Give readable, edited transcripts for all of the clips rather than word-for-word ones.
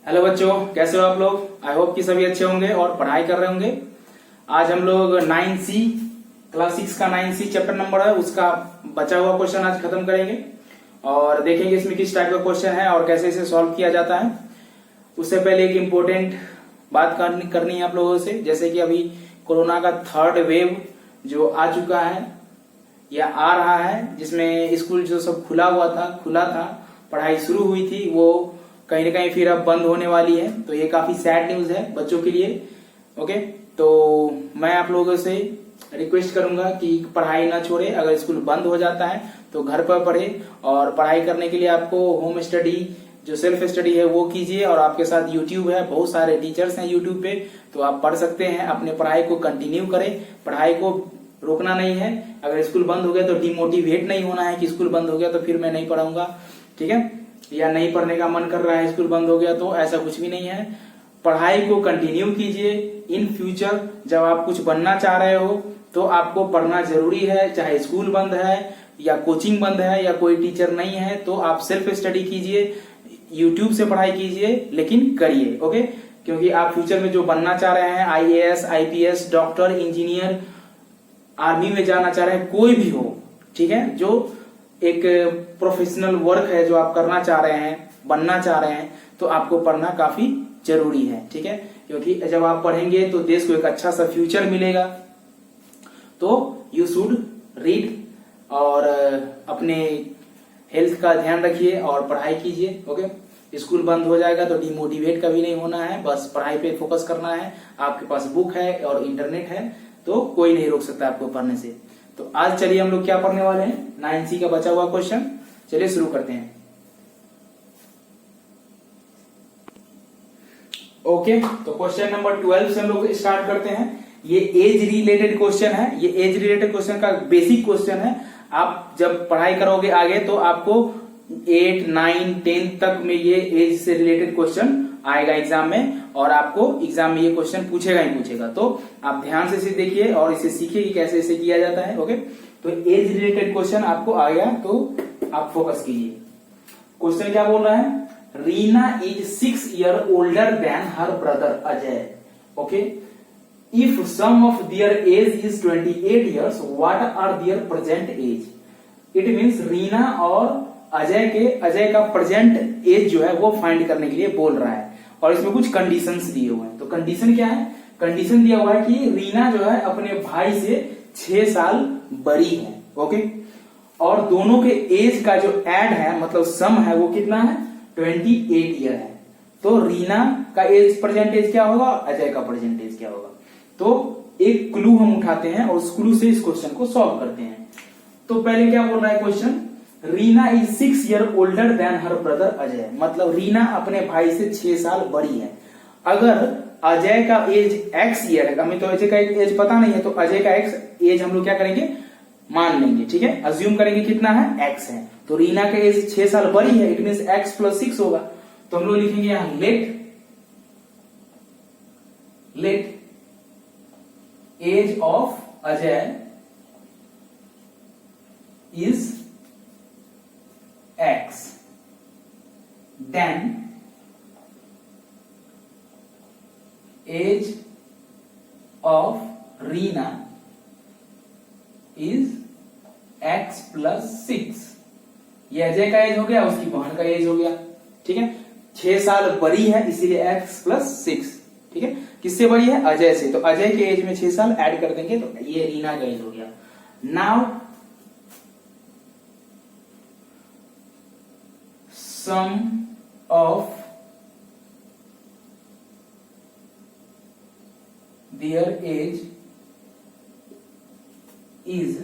Hello बच्चों, कैसे हो आप लोग। आई होप कि सभी अच्छे होंगे और पढ़ाई कर रहे होंगे। आज हम लोग 9C क्लास 6 का 9C चैप्टर नंबर है, उसका बचा हुआ क्वेश्चन आज खत्म करेंगे और देखेंगे इसमें किस टाइप का क्वेश्चन है और कैसे इसे सॉल्व किया जाता है। उससे पहले एक इम्पोर्टेंट बात करनी है आप लोगों से, जैसे कि अभी कोरोना का थर्ड वेव जो आ चुका है या आ रहा है, जिसमें स्कूल जो सब खुला था, पढ़ाई शुरू हुई थी, वो कहीं ना कहीं फिर अब बंद होने वाली है। तो ये काफी सैड न्यूज है बच्चों के लिए। ओके, तो मैं आप लोगों से रिक्वेस्ट करूंगा कि पढ़ाई ना छोड़े। अगर स्कूल बंद हो जाता है तो घर पर पढ़े और पढ़ाई करने के लिए आपको होम स्टडी जो सेल्फ स्टडी है वो कीजिए। और आपके साथ यूट्यूब है, बहुत सारे टीचर्स हैं यूट्यूब पे, तो आप पढ़ सकते हैं। अपने पढ़ाई को कंटिन्यू करें, पढ़ाई को रोकना नहीं है। अगर स्कूल बंद हो गया तो डिमोटिवेट नहीं होना है कि स्कूल बंद हो गया तो फिर मैं नहीं पढ़ाऊंगा, ठीक है, या नहीं पढ़ने का मन कर रहा है स्कूल बंद हो गया, तो ऐसा कुछ भी नहीं है। पढ़ाई को कंटिन्यू कीजिए। इन फ्यूचर जब आप कुछ बनना चाह रहे हो तो आपको पढ़ना जरूरी है, चाहे स्कूल बंद है या कोचिंग बंद है या कोई टीचर नहीं है, तो आप सेल्फ स्टडी कीजिए, यूट्यूब से पढ़ाई कीजिए, लेकिन करिए। ओके, क्योंकि आप फ्यूचर में जो बनना चाह रहे हैं, IAS, IPS, doctor, engineer, army में जाना चाह रहे हैं, कोई भी हो, ठीक है, जो एक प्रोफेशनल वर्क है जो आप करना चाह रहे हैं, बनना चाह रहे हैं, तो आपको पढ़ना काफी जरूरी है, ठीक है। क्योंकि जब आप पढ़ेंगे तो देश को एक अच्छा सा फ्यूचर मिलेगा। तो यू शुड रीड और अपने हेल्थ का ध्यान रखिए और पढ़ाई कीजिए। ओके, स्कूल बंद हो जाएगा तो डिमोटिवेट कभी नहीं होना है, बस पढ़ाई पे फोकस करना है। आपके पास बुक है और इंटरनेट है तो कोई नहीं रोक सकता आपको पढ़ने से। तो आज चलिए हम लोग क्या पढ़ने वाले हैं, 9C का बचा हुआ क्वेश्चन। चलिए शुरू करते हैं। ओके, तो क्वेश्चन नंबर 12 से हम लोग स्टार्ट करते हैं। ये एज रिलेटेड क्वेश्चन है। ये एज रिलेटेड क्वेश्चन का बेसिक क्वेश्चन है। आप जब पढ़ाई करोगे आगे तो आपको 8, 9, 10 तक में ये एज से रिलेटेड क्वेश्चन आएगा एग्जाम में, और आपको एग्जाम में ये क्वेश्चन पूछेगा ही पूछेगा। तो आप ध्यान से इसे देखिए और इसे सीखिए कि कैसे इसे किया जाता है। ओके, तो एज रिलेटेड क्वेश्चन आपको आ गया तो आप फोकस कीजिए। क्वेश्चन क्या बोल रहा है, Reena is 6 years older than her brother Ajay. Okay, if sum of their age is 28 years, what are their present age. It means Reena और अजय का प्रेजेंट एज जो है वो फाइंड करने के लिए बोल रहा है, और इसमें कुछ कंडीशंस दिए हुए हैं। तो कंडीशन क्या है, कंडीशन दिया हुआ है कि रीना जो है अपने भाई से 6 साल बड़ी है। ओके, और दोनों के एज का जो ऐड है, मतलब सम है, वो कितना है, 28 ईयर है। तो रीना का एज प्रेजेंट एज क्या होगा, अजय का प्रेजेंट एज क्या होगा। तो एक क्लू हम उठाते हैं और उस क्लू से इस क्वेश्चन को सॉल्व करते हैं। तो पहले क्या बोल रहा है question, Reena is 6 years older than her brother Ajay, मतलब रीना अपने भाई से 6 साल बड़ी है। अगर अजय का एज x ईयर है, हमें तो अजय का एज पता नहीं है, तो अजय का x एज हम लोग क्या करेंगे, मान लेंगे, ठीक है, अज्यूम करेंगे कितना है, x है। तो रीना का एज 6 साल बड़ी है, इट मीन x + 6 होगा। तो हम लोग लिखेंगे यहां let age of Ajay is x, then age of Reena is x + 6। ये अजय का एज हो गया, उसकी बहन का एज हो गया, ठीक है। 6 साल बड़ी है इसीलिए x + 6, ठीक है। किससे बड़ी है, अजय से, तो अजय के एज में 6 साल ऐड कर देंगे तो ये रीना का एज हो गया। Now sum of their age is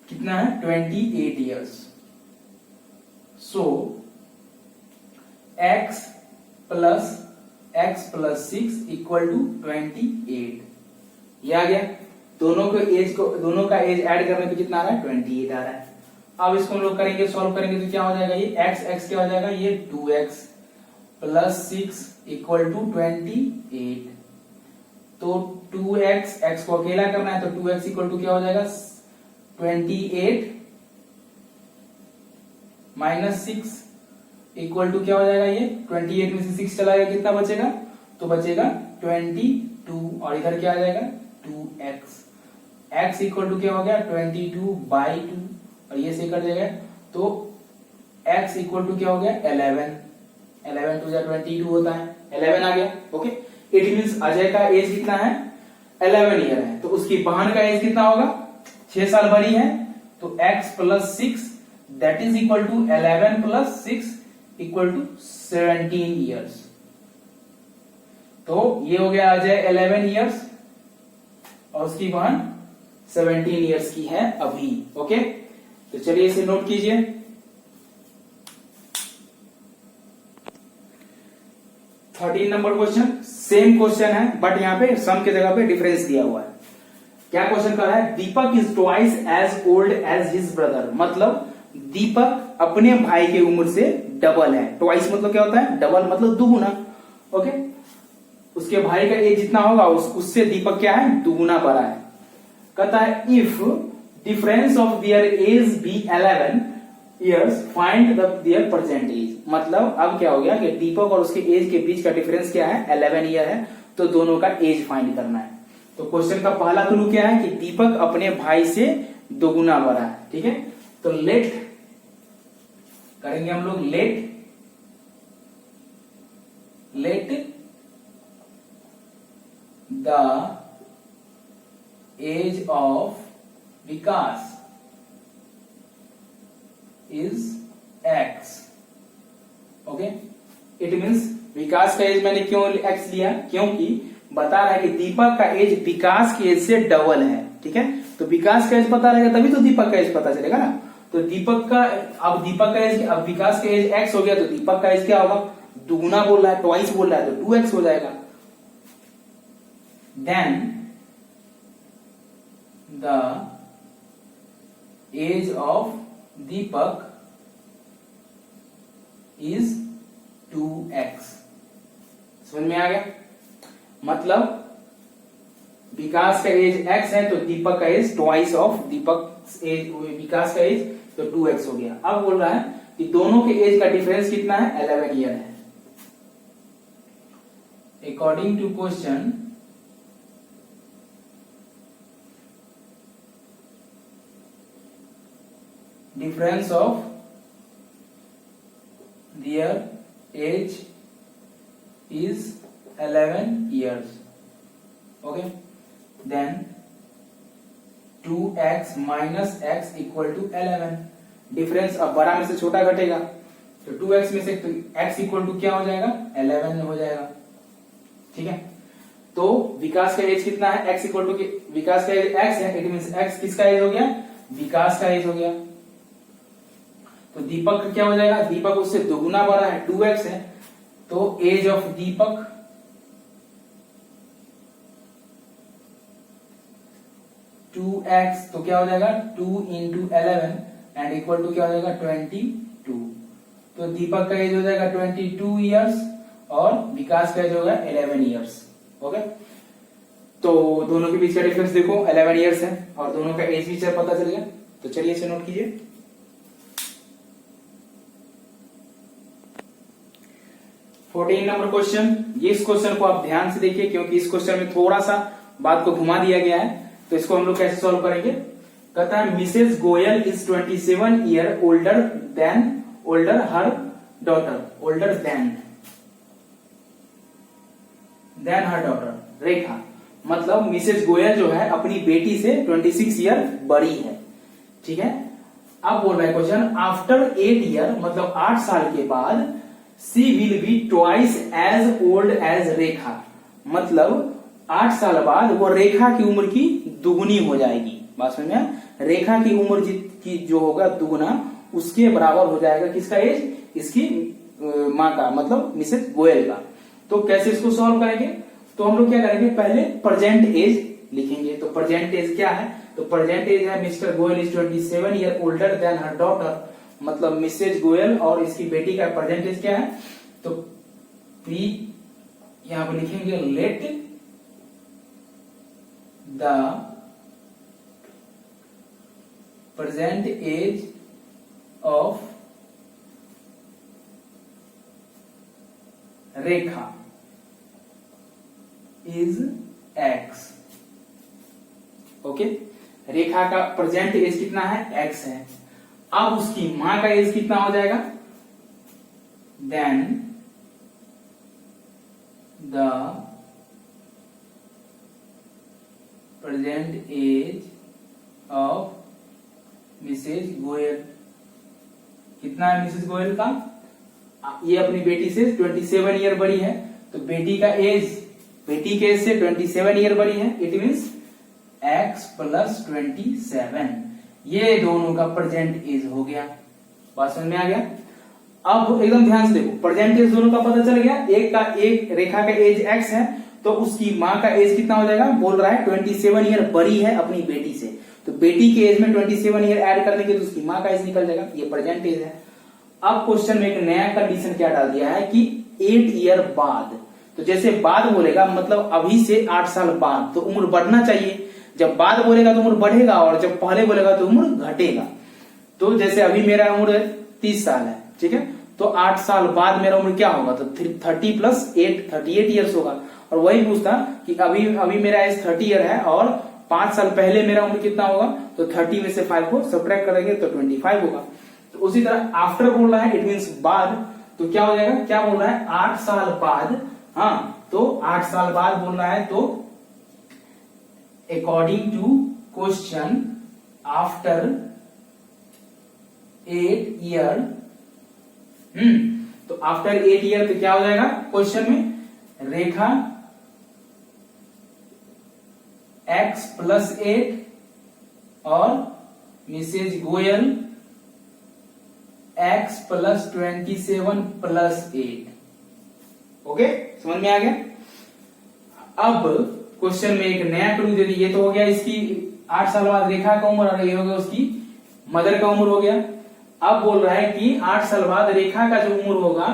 कितना है, 28 years। so x + 6 = 28। ये आ गया। दोनों का एज ऐड करने पे कितना आ रहा है, 28 आ रहा है। अब इसको हम लोग करेंगे, सॉल्व करेंगे तो क्या हो जाएगा, ये x क्या हो जाएगा, ये 2x + 6 = 28। तो 2x, x को अकेला करना है तो 2x = क्या हो जाएगा, 28 - 6 इक्वल टू क्या हो जाएगा, ये 28 में से 6 चला गया, कितना बचेगा, तो बचेगा 22 और इधर क्या आ जाएगा 2x। x इक्वल टू क्या हो गया 22/2 और ये से कट जाएगा, तो x इक्वल टू क्या हो गया 11। 11 टू 22 होता है, 11 आ गया। ओके, इट मींस अजय का एज कितना है 11 ईयर है, तो उसकी बहन का एज कितना होगा 6 साल बड़ी है, तो x plus 6 that is equal to 11 plus 6 equal to 17 years. तो ये हो गया अजय 11 ईयर्स और उसकी बहन 17 ईयर्स की है अभी। ओके, तो चलिए इसे नोट कीजिए। Thirteen number question, same question है बट यहाँ पे सम की जगह पे डिफरेंस दिया हुआ है। क्या क्वेश्चन कर रहा है, Deepak is twice as old as his brother, मतलब दीपक अपने भाई की उम्र से डबल है। ट्वाइस मतलब क्या होता है, डबल मतलब दुगुना। ओके, उसके भाई का एज जितना होगा उससे दीपक क्या है, दुगुना बड़ा है। कहता है if difference of their age be 11 years find their present age, मतलब अब क्या हो गया कि दीपक और उसके एज के बीच का डिफरेंस क्या है 11 ईयर है, तो दोनों का एज फाइंड करना है। तो क्वेश्चन का पहला क्लू क्या है कि दीपक अपने भाई से दोगुना बड़ा है। ठीक है, तो लेट करेंगे हम लोग, let the age of Vikas is x। Okay, it means Vikas का एज मैंने क्यों x लिया, क्योंकि बता रहा है कि दीपक का एज विकास के एज से डबल है। ठीक है, तो विकास का एज पता रहेगा तभी तो दीपक का एज पता चलेगा ना। तो दीपक का एज, अब विकास का एज x हो गया, तो दीपक का एज क्या होगा, दुगुना बोल रहा है, ट्वाइस बोल रहा है, तो 2x हो जाएगा। Then the age of Deepak is 2x। समझ में आ गया, मतलब विकास का एज x है तो दीपक का age twice of Deepak age, Vikas का एज तो 2x हो गया। अब बोल रहा है कि दोनों के एज का डिफरेंस कितना है 11 ईयर है। According to question difference of their age is 11 years. Okay, then 2x minus x equal to 11। Difference अब बड़ा में से छोटा घटेगा, तो 2x में से x इक्वल टू क्या हो जाएगा 11 हो जाएगा। ठीक है, तो विकास का एज कितना है, x इक्वल टू, विकास का एज x है, इट मींस x किसका एज हो गया, विकास का एज हो गया। तो दीपक का क्या हो जाएगा, दीपक उससे दोगुना बड़ा है, 2x है, तो age of Deepak two x, तो क्या हो जाएगा 2 इंटू 11 एंड इक्वल टू क्या हो जाएगा 22। तो दीपक का एज हो जाएगा 22 ईयर्स और विकास का एज होगा 11 ईयर्स। ओके, तो दोनों के बीच का डिफरेंस देखो 11 ईयर्स है और दोनों का एज भी पता चल गया। तो चलिए इसे नोट कीजिए। 14 नंबर क्वेश्चन, ये इस क्वेश्चन को आप ध्यान से देखिए क्योंकि इस क्वेश्चन में थोड़ा सा बात को घुमा दिया गया है, तो इसको हम लोग कैसे सॉल्व करेंगे। कहता है Mrs Goyal is 27 year older her daughter, older than her daughter Rekha, मतलब मिसेस गोयल जो है अपनी बेटी से 26 ईयर बड़ी है। ठीक है, अब बोल रहा है क्वेश्चन आफ्टर 8 ईयर, मतलब 8 साल के बाद she will be twice as old as Rekha, मतलब 8 साल बाद वो रेखा की उम्र की दुगुनी हो जाएगी। बात समझ में, रेखा की उम्र की जो होगा दुगुना उसके बराबर हो जाएगा किसका एज, इसकी माँ का, मतलब मिसेस गोयल का। तो कैसे इसको सॉल्व करेंगे, तो हम लोग क्या करेंगे, पहले प्रेजेंट एज लिखेंगे। तो प्रेजेंट एज क्या है, तो प्रेजेंट एज है mister Goyal is 27 year older than her daughter, मतलब मिसेज गोयल और इसकी बेटी का प्रेजेंट एज क्या है, तो पी यहां पर लिखेंगे let the present age of Rekha is x। Okay, Rekha का प्रेजेंट एज कितना है, x है। अब उसकी मां का एज कितना हो जाएगा, then the present age of Mrs Goyal. कितना है मिसेज गोयल का, ये अपनी बेटी से 27 ईयर बड़ी है, तो बेटी का एज, बेटी के एज से 27 ईयर बड़ी है, इट मीन्स x प्लस 27, ये दोनों का प्रेजेंट एज हो गया। बात समझ में आ गया। अब एकदम ध्यान से देखो, प्रेजेंट एज दोनों का पता चल गया, एक रेखा का एज x है, तो उसकी मां का एज कितना हो जाएगा, बोल रहा है 27 ईयर बड़ी है अपनी बेटी से, तो बेटी के एज में 27 ईयर ऐड कर देंगे तो उसकी मां का एज निकल जाएगा, ये प्रेजेंट एज है। अब क्वेश्चन में एक नया कंडीशन क्या डाल दिया है कि 8 ईयर बाद, तो जैसे बाद बोलेगा मतलब अभी से 8 साल बाद, तो उम्र बढ़ना चाहिए। जब बाद बोलेगा तो उम्र बढ़ेगा, और जब पहले बोलेगा तो उम्र घटेगा। तो जैसे अभी मेरा उम्र 30 साल है, ठीक है, तो 8 साल बाद मेरा उम्र क्या होगा, तो 30 प्लस 8 38 ईयर्स होगा। और वही पूछता कि अभी मेरा एज 30 ईयर है और 5 साल पहले मेरा उम्र कितना होगा, तो 30 में से 5 को सब्ट्रैक्ट करेंगे तो 25 होगा। तो उसी तरह आफ्टर बोल रहा है, इट मीन्स बाद, तो क्या हो जाएगा, क्या बोल रहा है, 8 साल बाद। हाँ, तो 8 साल बाद बोल रहा है, तो according to question after 8 year, तो आफ्टर 8 ईयर तो क्या हो जाएगा क्वेश्चन में, रेखा x प्लस 8 और Mrs Goyal x plus 27 plus 8। Okay, समझ में आ गया। अब क्वेश्चन में एक नया क्लू दे दी, ये तो हो गया इसकी 8 साल बाद रेखा का उम्र, और ये हो गया उसकी मदर का उम्र हो गया। अब बोल रहा है कि 8 साल बाद रेखा का जो उम्र होगा,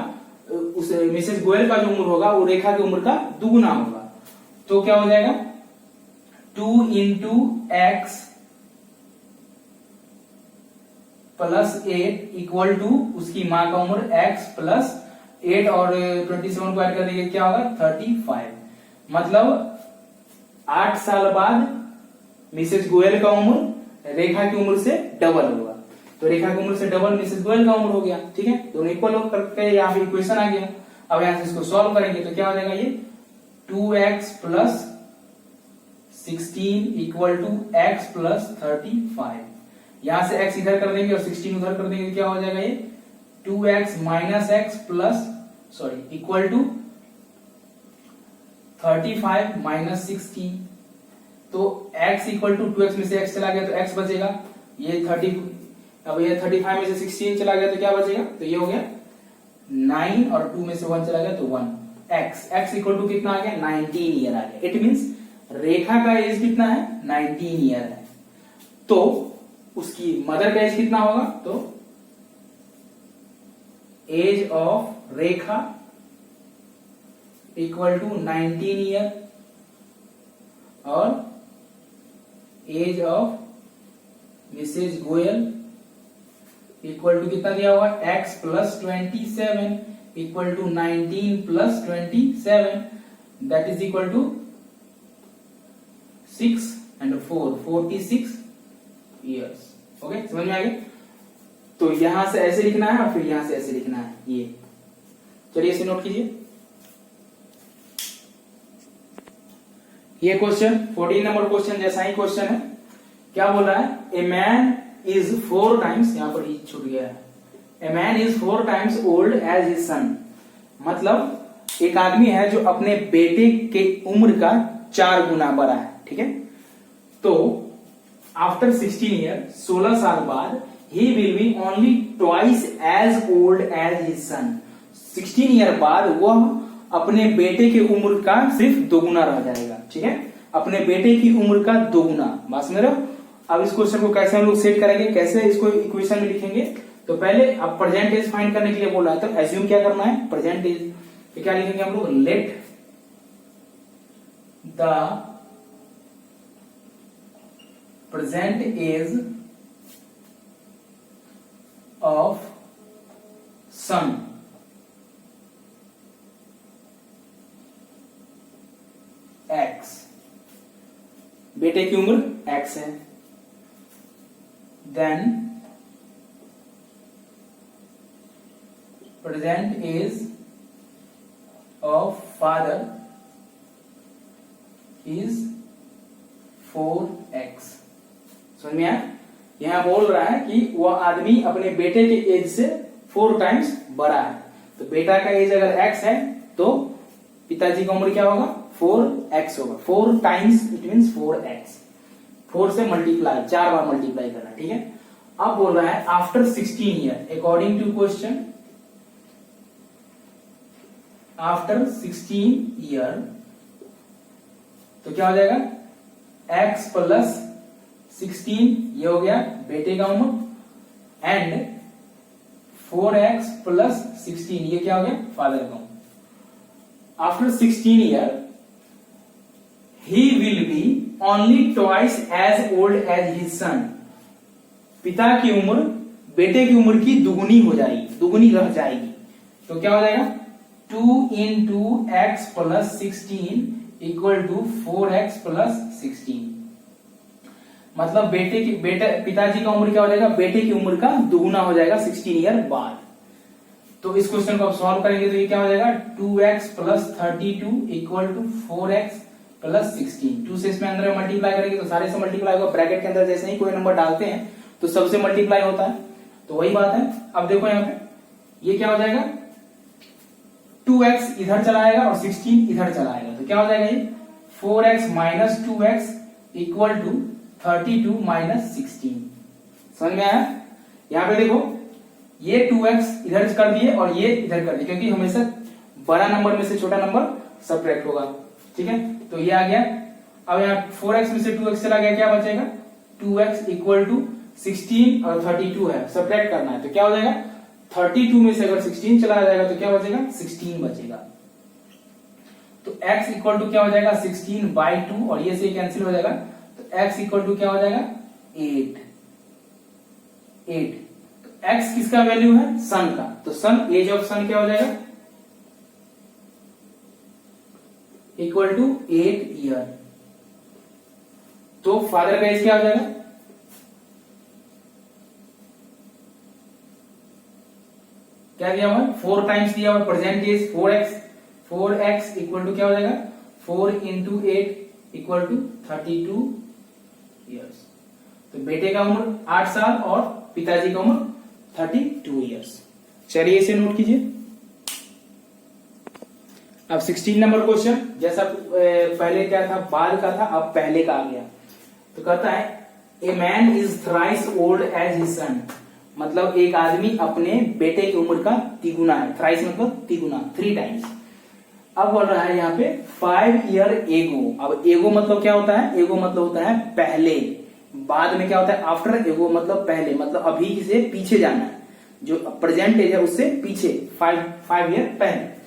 उस मिसेज गोयल का जो उम्र होगा वो रेखा की उम्र का दुगुना होगा। तो क्या हो जाएगा, 2 into x plus 8 equal to उसकी मां का उम्र x प्लस 8 और 27 को ऐड कर देंगे क्या होगा, 35। मतलब 8 साल बाद मिसेज गोयल का उम्र रेखा की उम्र से डबल होगा, तो रेखा की उम्र से डबल मिसेज गोयल का उम्र हो गया। ठीक है, दोनों इक्वल करके यहाँ पे इक्वेशन आ गया। अब यहां से इसको सॉल्व करेंगे तो क्या हो जाएगा, ये 2x plus 16 equal to x plus 35। यहां से x इधर कर देंगे और 16 उधर कर देंगे, क्या हो जाएगा, ये 2x minus x plus equal to 35 minus 16। तो x इक्वल टू 2x में से x चला गया तो x बचेगा, ये 30, अब ये 35 में से 16 चला गया तो क्या बचेगा, तो ये हो गया 9 और 2 में से 1 चला गया तो 1। x इक्वल टू कितना आ गया, 19 ईयर आ गया। इट मींस रेखा का एज कितना है, 19 ईयर है। तो उसकी मदर का एज कितना होगा, तो age of Rekha equal to 19 year और age of Mrs Goyal equal to कितना दिया हुआ, x plus 27 equal to 19 plus 27, that is equal to 6 and 4 46 years. Okay, समझ में आ गया। तो यहां से ऐसे लिखना है और फिर यहां से ऐसे लिखना है, ये चलिए इसे नोट कीजिए। ये क्वेश्चन 14 नंबर क्वेश्चन जैसा ही क्वेश्चन है। क्या बोल रहा है, ए मैन इज 4 टाइम्स, यहां पर ही छूट गया है, a man is 4 times old as his son. मतलब एक आदमी है जो अपने बेटे के उम्र का 4 गुना बड़ा है। ठीक है, तो आफ्टर 16 ईयर 16 साल बाद ही will be only twice as old as his son. 16 year बाद वह अपने बेटे के उम्र का सिर्फ दोगुना रह जाएगा। ठीक है, अपने बेटे की उम्र का दोगुना। बात समझ रहे हो। अब इस क्वेश्चन को कैसे हम लोग सेट करेंगे, कैसे इसको इक्वेशन में लिखेंगे, तो पहले अब प्रेजेंट एज फाइंड करने के लिए बोला है, तो एज्यूम क्या करना है, प्रेजेंट एज। तो क्या लिखेंगे हम लोग, let the present age of son बेटे की उम्र x है, then present age of father is 4x। समझ में आया? यहां बोल रहा है कि वह आदमी अपने बेटे के एज से 4 टाइम्स बड़ा है। तो बेटा का एज अगर x है तो पिताजी का उम्र क्या होगा? 4x होगा। 4 टाइम्स इट मीन्स 4x। 4 से मल्टीप्लाई, 4 बार मल्टीप्लाई करना, ठीक है। अब बोल रहा है after 16 year, according to question, after 16 year, तो क्या हो जाएगा? x प्लस 16, ये हो गया बेटे का उम्र, एंड 4x प्लस 16, ये क्या हो गया? फादर का उम्र। After 16 year he will be only twice as old as his son। पिता की उम्र बेटे की उम्र की दुगुनी हो जाएगी, दुगुनी रह जाएगी। तो क्या हो जाएगा? 2 into x plus 16 equal to 4x plus 16। मतलब पिताजी का उम्र क्या हो जाएगा? बेटे की उम्र का दुगुना हो जाएगा 16 ईयर बाद। तो इस क्वेश्चन को आप सॉल्व करेंगे तो ये क्या हो जाएगा? 2x plus 32 equal to 4x plus 16। 2 से इसमें अंदर मल्टीप्लाई करेंगे तो सारे से मल्टीप्लाई होगा। ब्रैकेट के अंदर जैसे ही कोई नंबर डालते हैं तो सबसे मल्टीप्लाई होता है, तो वही बात है। अब देखो यहाँ पे ये क्या हो जाएगा? 2x इधर चला आएगा और 16 इधर चला आएगा, तो क्या हो जाएगा? ये 4x minus 2x equal to 32 minus 16। समझ में आया? यहाँ पे देखो ये 2x इधर कर दिए और ये इधर कर दिए, क्योंकि हमेशा बड़ा नंबर में से छोटा नंबर सब्ट्रैक्ट होगा, ठीक है। तो ये आ गया। अब यहाँ 4x में से 2x चला गया, क्या बचेगा? 2x इक्वल टू 16 और 32 है, सब्ट्रैक्ट करना है, तो क्या हो जाएगा? 32 में से अगर 16 चला जाएगा तो क्या बचेगा? 16 बचेगा। तो x इक्वल टू क्या हो जाएगा? 16/2, और ये से कैंसिल हो जाएगा, तो x इक्वल टू क्या हो जाएगा? 8। तो x किसका वैल्यू है? सन का। तो सन, एज ऑफ सन क्या हो जाएगा? Equal to 8 year. तो फादर का एज क्या हो जाएगा? क्या दिया हुआ? 4 टाइम्स दिया हुआ, present as 4x। 4x equal to क्या हो जाएगा? 4 इंटू 8 इक्वल टू 32 ईयर्स। तो बेटे का उम्र 8 साल और पिताजी का उम्र 32 ईयर्स। चलिए इसे नोट कीजिए। अब 16 नंबर क्वेश्चन, जैसा पहले क्या था? बाद का था, अब पहले का आ गया। तो कहता है a man is thrice old as his son. मतलब एक आदमी अपने बेटे की उम्र का तिगुना है। थ्राइस मतलब तिगुना, 3 टाइम्स। अब बोल रहा है यहाँ पे 5 ईयर एगो। अब एगो मतलब क्या होता है? एगो मतलब होता है पहले। बाद में क्या होता है? आफ्टर। एगो मतलब पहले, मतलब अभी से पीछे जाना है, जो प्रेजेंट एज है उससे पीछे, 5 ईयर पहले।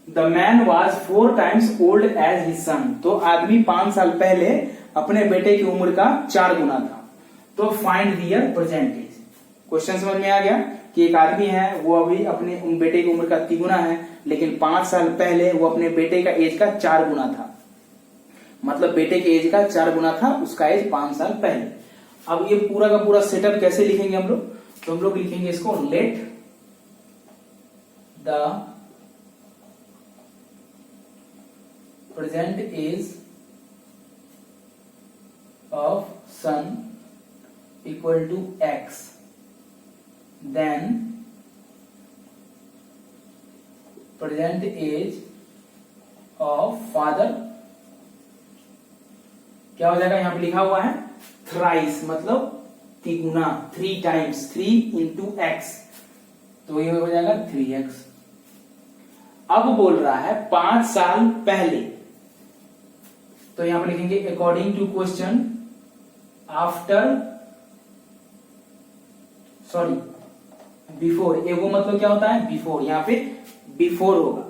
The man was 4 times old as his सन। तो आदमी 5 साल पहले अपने बेटे की उम्र का 4 गुना था। तो find the year present age. Question समझ में आ गया कि एक आदमी है, वो अभी अपने बेटे की उम्र का 3 गुना है, लेकिन 5 साल पहले वो अपने बेटे का एज का 4 गुना था। मतलब बेटे के एज का 4 गुना था, उसका एज 5 साल पहले। अब ये पूरा का पूरा सेटअप कैसे लिखेंगे हम लोग? तो हम लोग लिखेंगे इसको, let the present age of son equal to x, then present age of father क्या हो जाएगा? यहां पे लिखा हुआ है थ्राइस, मतलब तिगुना, 3 टाइम्स, 3 इंटू एक्स, तो ये हो जाएगा 3x। अब बोल रहा है 5 साल पहले, तो यहां पे लिखेंगे according to question, after, sorry before. Ago मतलब क्या होता है? बिफोर। यहां पे बिफोर होगा।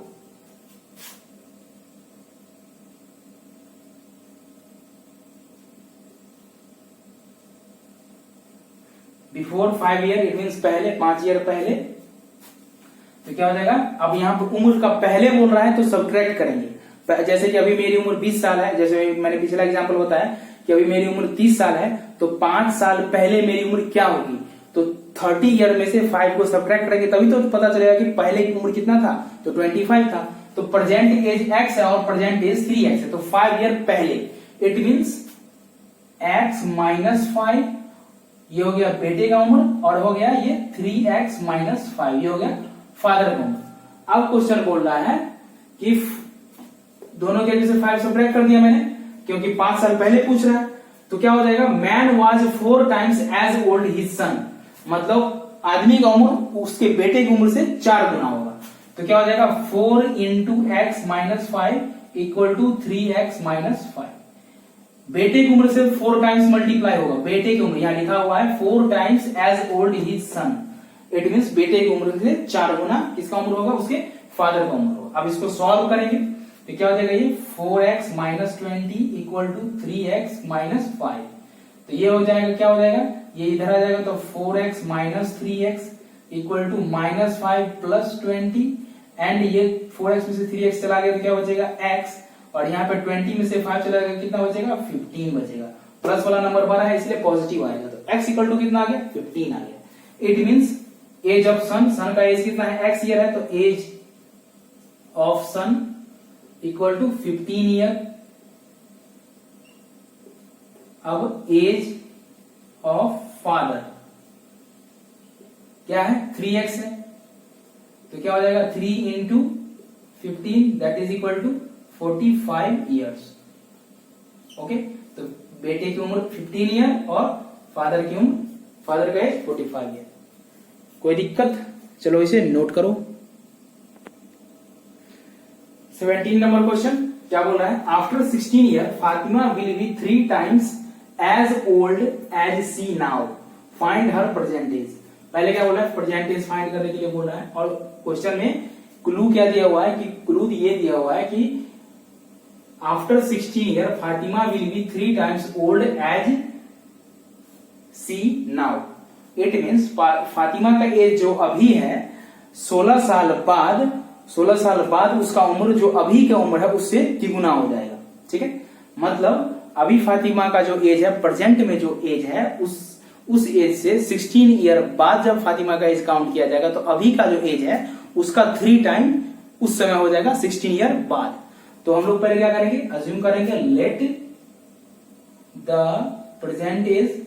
बिफोर 5 ईयर, इट मीन्स पहले, 5 ईयर पहले। तो क्या हो जाएगा? अब यहां पर उम्र का पहले बोल रहा है तो सब्ट्रैक्ट करेंगे। जैसे कि अभी मेरी उम्र 20 साल है, जैसे मैंने पिछला एग्जांपल बताया कि अभी मेरी उम्र 30 साल है, तो 5 साल पहले मेरी उम्र क्या होगी। तो 30 ईयर में से 5 को सब्ट्रैक्ट करेंगे तभी तो पता चलेगा कि पहले की उम्र कितना था, तो 25 था। तो प्रेजेंट एज x है और प्रेजेंट एज 3x है, तो 5 ईयर पहले, इट मीन्स x माइनस 5, ये हो गया बेटे का उम्र, और हो गया ये 3x माइनस 5, ये हो गया फादर का उम्र। अब क्वेश्चन बोल रहा है कि दोनों के जैसे 5 सब्ट्रैक्ट कर दिया मैंने, क्योंकि 5 साल पहले पूछ रहा है, तो क्या हो जाएगा, man was 4 times as old his son, मतलब आदमी का उम्र उसके बेटे की उम्र से 4 गुना होगा। तो क्या हो जाएगा 4 into x minus 5 equal to 3x minus 5। बेटे की उम्र से 4 टाइम्स मल्टीप्लाई होगा, बेटे की उम्र यहां लिखा हुआ है 4 times as old his son, it means बेटे की उम्र से 4 गुना किसका उम्र होगा, उसके फादर का उम्र होगा। अब इसको सॉल्व करेंगे तो क्या हो जाएगा, ये 4x minus 20 equal to 3x minus 5। तो ये हो जाएगा, क्या हो जाएगा, ये इधर आ जाएगा, तो 4x minus 3x equal to minus 5 plus 20, and ये 4x में से 3x चला गया तो क्या बचेगा x, और यहाँ पे 20 में से 5 चला गया कितना बचेगा, 15 बचेगा। प्लस वाला नंबर बड़ा है इसलिए पॉजिटिव आएगा, तो x इक्वल टू कितना आ गया, 15 आ गया। It means age of son, son का एज कितना है, x ईयर है, तो age of son equal to 15 year. अब एज ऑफ फादर क्या है, 3x है, तो क्या हो जाएगा 3 into 15 that is equal to 45 years. Okay, तो बेटे की उम्र 15 ईयर और फादर की उम्र, फादर का एज 45 ईयर। कोई दिक्कत, चलो इसे नोट करो। 17 नंबर क्वेश्चन क्या बोल रहा है, after 16 year Fatima will be 3 times as old as she now, find her percentage. पहले क्या बोला है, परसेंटेज फाइंड करने के लिए बोल रहा है, और क्वेश्चन में क्लू क्या दिया हुआ है, कि क्लू ये दिया हुआ है कि after 16 year Fatima will be 3 times old as she now. It means Fatima का एज जो अभी है 16 साल बाद उसका उम्र जो अभी का उम्र है उससे तिगुना हो जाएगा। ठीक है, मतलब अभी फातिमा का जो एज है, प्रेजेंट में जो एज है, उस एज से 16 ईयर बाद जब फातिमा का एज काउंट किया जाएगा तो अभी का जो एज है उसका 3 टाइम उस समय हो जाएगा 16 ईयर बाद। तो हम लोग पहले क्या करेंगे, अज्यूम करेंगे let the present age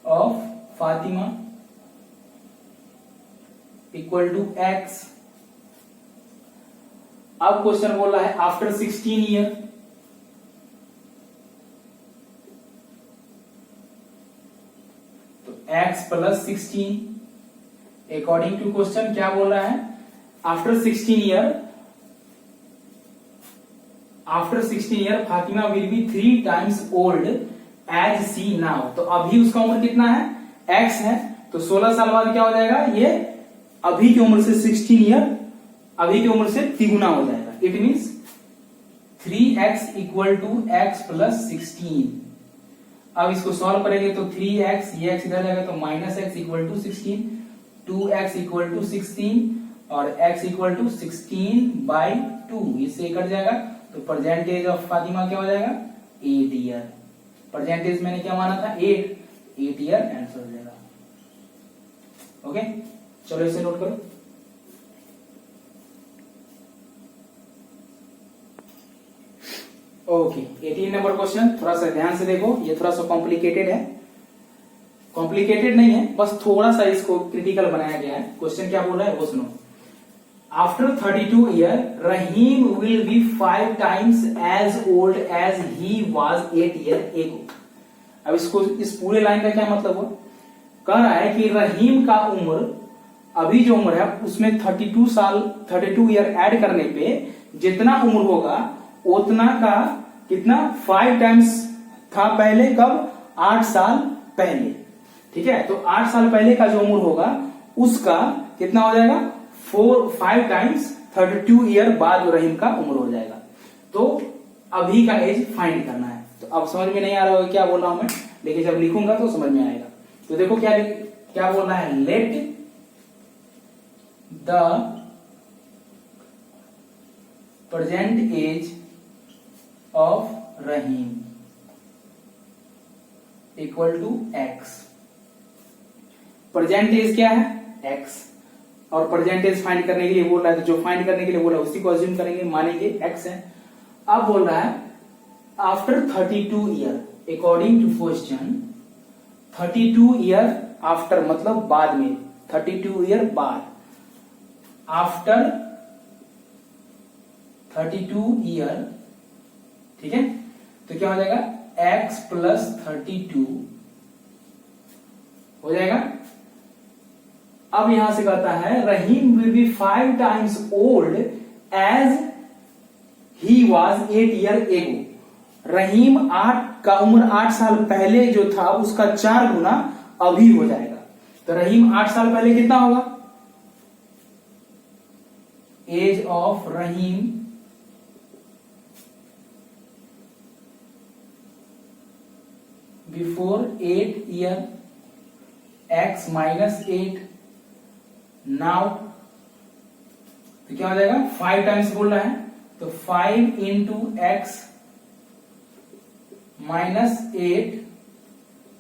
of Fatima equal to x। अब क्वेश्चन बोल रहा है आफ्टर 16 ईयर, तो x plus 16 according to question क्या बोल रहा है, after 16 year Fatima will be 3 times old as she now. तो अभी उसका उम्र कितना है, x है, तो 16 साल बाद क्या हो जाएगा, ये अभी की उम्र से 16 ईयर अभी की उम्र से तिगुना हो जाएगा। It means 3x equal to x plus 16। अब इसको सॉल्व करेंगे तो 3x, ये x इधर जाएगा तो minus x equal to 16, 2x equal to 16 और x इक्वल टू 16/2, इससे कट जाएगा, तो परसेंटेज ऑफ फातिमा क्या हो जाएगा, 8 ईयर। परसेंटेज मैंने क्या माना था, 8 ईयर आंसर हो जाएगा। ओके, चलो इसे नोट करो। ओके, 18 नंबर क्वेश्चन, थोड़ा सा ध्यान से देखो, ये थोड़ा सा कॉम्प्लिकेटेड है, कॉम्प्लिकेटेड नहीं है, बस थोड़ा सा इसको क्रिटिकल बनाया गया है। क्वेश्चन क्या बोल रहा है वो सुनो, after 32 year Rahim will be 5 times as old as he was 8 year ago. अब इसको, इस पूरे लाइन का क्या मतलब हो, कह रहा है कि रहीम का उम्र, अभी जो उम्र है उसमें 32 ईयर ऐड करने पे जितना उम्र होगा उतना का कितना 5 टाइम्स था पहले, कब, 8 साल पहले। ठीक है, तो 8 साल पहले का जो उम्र होगा उसका कितना हो जाएगा, 5 टाइम्स 32 ईयर बाद रहीम का उम्र हो जाएगा। तो अभी का एज फाइंड करना है। तो अब समझ में नहीं आ रहा होगा क्या बोल रहा हूं मैं, लेकिन जब लिखूंगा तो समझ में आएगा। तो देखो क्या बोल रहा है, let the present age of Rahim equal to x. Present age क्या है? एक्स। और प्रेजेंट एज फाइंड करने के लिए बोल रहा है, तो जो फाइंड करने के लिए बोला उसी को अज्यूम करेंगे, मानेंगे एक्स है। अब बोल रहा है after 32 year according to question, 32 year after मतलब बाद में, 32 ईयर बाद, आफ्टर 32 ईयर, ठीक है, तो क्या हो जाएगा x प्लस 32 हो जाएगा। अब यहां से कहता है Rahim will be 5 times old as he was 8 year ago. Rahim का उम्र 8 साल पहले जो था उसका 4 गुना अभी हो जाएगा। तो रहीम 8 साल पहले कितना होगा? Age of Rahim before 8 year x minus 8 now, तो क्या हो जाएगा? 5 टाइम्स बोल रहा है, तो 5 into x minus 8